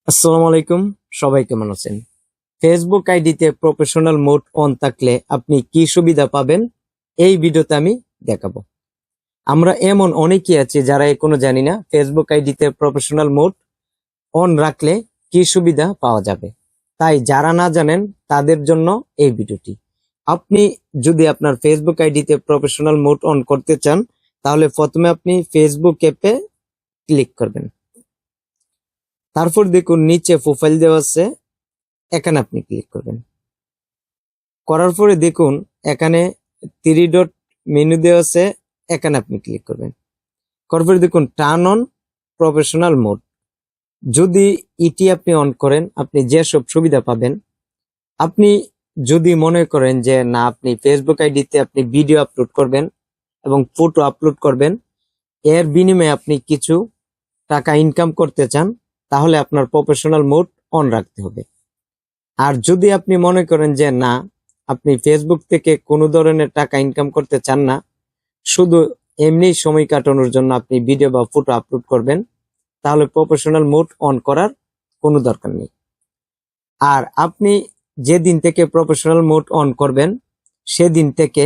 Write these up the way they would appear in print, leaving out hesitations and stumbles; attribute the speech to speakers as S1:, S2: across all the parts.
S1: আসসালামু আলাইকুম। সবাই কেমন আছেন? ফেসবুক আইডিতে প্রফেশনাল মোড অন থাকলে আপনি কি সুবিধা পাবেন এই ভিডিওতে আমি দেখাবো। আমরা এমন অনেকেই আছি যারা এখনো জানি না ফেসবুক আইডিতে প্রফেশনাল মোড অন রাখলে কি সুবিধা পাওয়া যাবে। তাই যারা না জানেন তাদের জন্য এই ভিডিওটি। আপনি যদি আপনার ফেসবুক আইডিতে প্রফেশনাল মোড অন করতে চান তাহলে প্রথমে আপনি ফেসবুক অ্যাপে ক্লিক করবেন। তারপর দেখুন নিচে প্রোফাইল দেওয়া আছে, এখানে আপনি ক্লিক করবেন। করার পরে দেখুন এখানে 3 ডট মেনু দেওয়া আছে, এখানে আপনি ক্লিক করবেন। করার পরে দেখুন টার্ন অন প্রফেশনাল মোড। যদি এটি আপনি অন করেন আপনি যেসব সুবিধা পাবেন, আপনি যদি মনে করেন যে না আপনি ফেসবুক আইডিতে আপনি ভিডিও আপলোড করবেন এবং ফটো আপলোড করবেন, এর বিনিময়ে আপনি কিছু টাকা ইনকাম করতে চান, তাহলে আপনার প্রফেশনাল মোড অন রাখতে হবে। আর যদি আপনি মনে করেন যে না আপনি ফেসবুক থেকে কোনো ধরনের টাকা ইনকাম করতে চান না, শুধু এমনি সময় কাটানোর জন্য আপনি ভিডিও বা ফটো আপলোড করবেন, তাহলে প্রফেশনাল মোড অন করার কোনো দরকার নেই। আর আপনি যেদিন থেকে প্রফেশনাল মোড অন করবেন সেদিন থেকে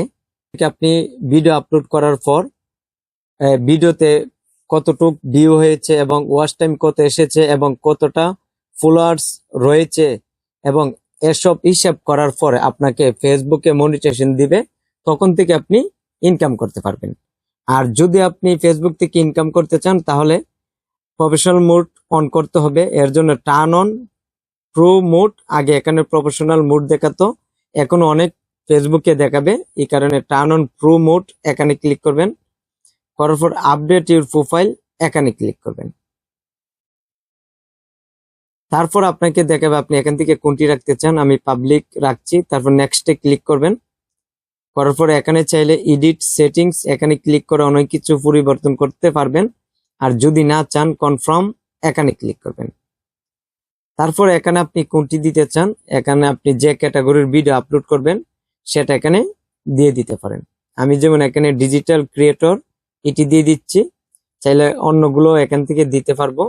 S1: আপনি ভিডিও আপলোড করার পর ভিডিওতে কতটুক ভিউ হয়েছে এবং ওয়াচ টাইম কত এসেছে এবং কতটা ফলোয়ার্স রয়েছে এবং এসব হিসাব করার পরে আপনাকে ফেসবুকে মনিটাইজেশন দিবে, তখন থেকে আপনি ইনকাম করতে পারবেন। আর যদি আপনি ফেসবুক থেকে ইনকাম করতে চান তাহলে প্রফেশনাল মোড অন করতে হবে। এর জন্য টার্ন অন প্রো মোড, আগে এখানে প্রফেশনাল মোড দেখাতো, এখনো অনেক ফেসবুকে দেখাবে, এই কারণে টার্ন অন প্রো মোড এখানে ক্লিক করবেন। করার পর আপডেট ইউর প্রোফাইল এখানে ক্লিক করবেন। তারপর আপনাকে দেখাবে আপনি এখান থেকে কোনটি রাখতে চান। আমি পাবলিক রাখছি। তারপর নেক্সটে ক্লিক করবেন। করার পর এখানে চাইলে এডিট সেটিংস এখানে ক্লিক করে অনেক কিছু পরিবর্তন করতে পারবেন। আর যদি না চান কনফার্ম এখানে ক্লিক করবেন। তারপর এখানে আপনি কোনটি দিতে চান, এখানে আপনি যে ক্যাটাগরির ভিডিও আপলোড করবেন সেটা এখানে দিয়ে দিতে পারেন। আমি যেমন এখানে ডিজিটাল ক্রিয়েটর এটি দিয়ে দিচ্ছি, চাইলে অন্যগুলো এখান থেকে দিতে পারবো,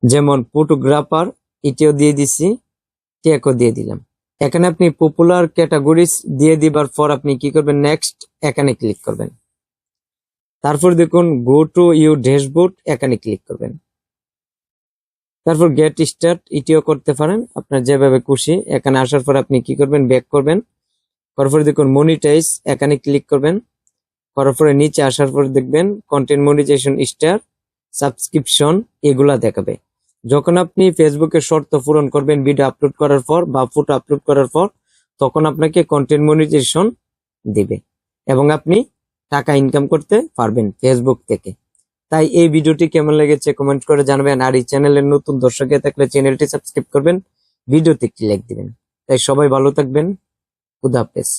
S1: যেমন ফটোগ্রাফার এটিও দিয়ে দিচ্ছি, ট্যাগও দিয়ে দিলাম। এখানে আপনি পপুলার ক্যাটাগরিজ দিয়ে দিবার পর আপনি কি করবেন, নেক্সট এখানে ক্লিক করবেন। তারপর দেখুন গো টু ইউর ড্যাশবোর্ড এখানে ক্লিক করবেন। তারপর গেট স্টার্ট এটিও করতে পারেন আপনার যেভাবে খুশি। এখানে আসার পর আপনি কি করবেন, ব্যাক করবেন। করার পরে দেখুন মনিটাইজ এখানে ক্লিক করবেন। করার পরে নিচে আসার পর দেখবেন কন্টেন্ট মনিটাইজেশন স্টার, সাবস্ক্রিপশন এগুলা দেখাবে। যখন আপনি ফেসবুকে শর্ত পূরণ করবেন ভিডিও আপলোড করার পর বা ফটো আপলোড করার পর, তখন আপনাকে কন্টেন্ট মনিটাইজেশন দিবে এবং আপনি টাকা ইনকাম করতে পারবেন ফেসবুক থেকে। তাই এই ভিডিওটি কেমন লেগেছে কমেন্ট করে জানাবেন। আর এই চ্যানেলের নতুন দর্শক থাকলে চ্যানেলটি সাবস্ক্রাইব করবেন, ভিডিওতে একটি লাইক দিবেন। তাই সবাই ভালো থাকবেন। খুদা হাফেজ।